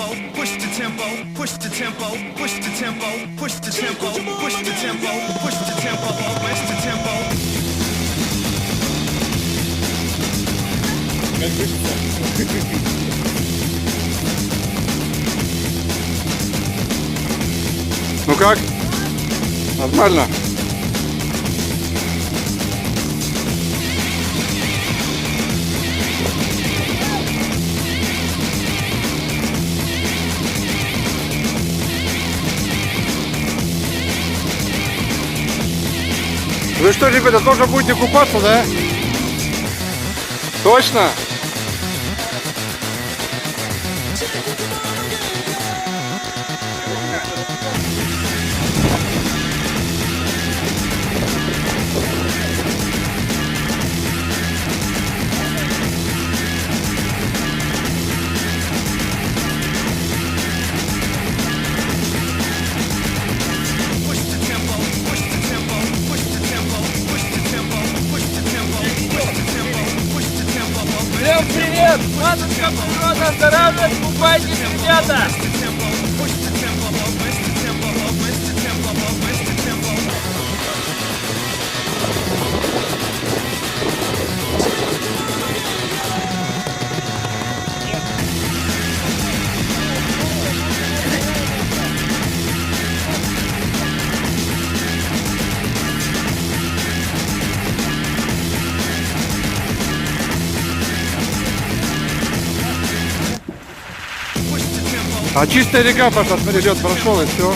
tempo, push the tempo, push the tempo, push the tempo, push the tempo, push the tempo, push the tempo, push the tempo. Ну как? Нормально? Вы что, ребята, тоже будете купаться, да? Точно? Всем привет! Матушка природа здоровья, купайтесь, ребята! А чистая река пошла, смотри, лед прошел и все.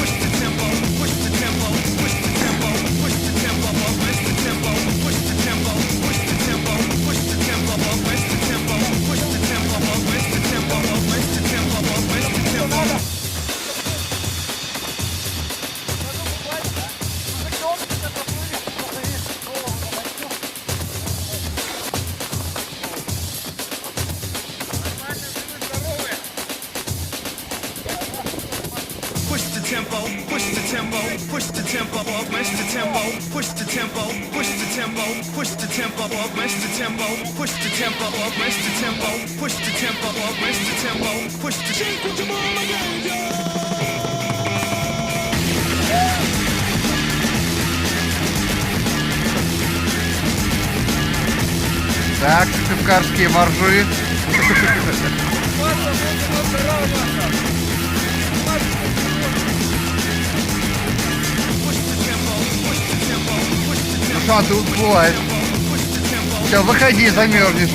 Tempo, push the tempo, push the tempo, push the tempo, push the tempo, push the tempo, push the tempo, push the tempo, push the tempo, push the tempo, push the tempo, push the tempo, push the tempo. Так, сыктывкарские моржи. Ну что, ты уплываешь? Все, выходи, замерзнешь.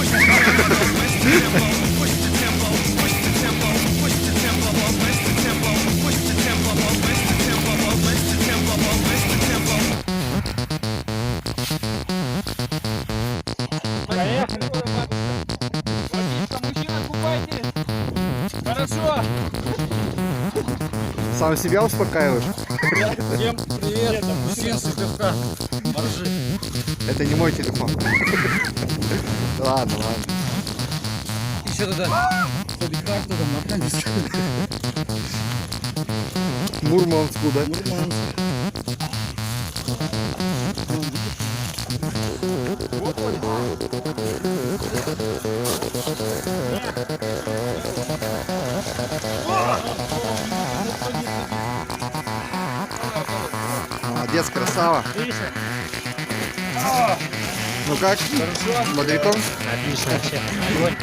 Мужчина, купайтесь! Хорошо! Сам себя успокаиваешь? Всем привет! Мужчина, Сыктывкар. Моржи. Это не мой телефон. Ладно, ладно. Еще туда. Как туда, Макдональдс. Мурманску, да? Молодец, красава. Ну как? Хорошо. Бодряком? Отлично вообще. Огонь.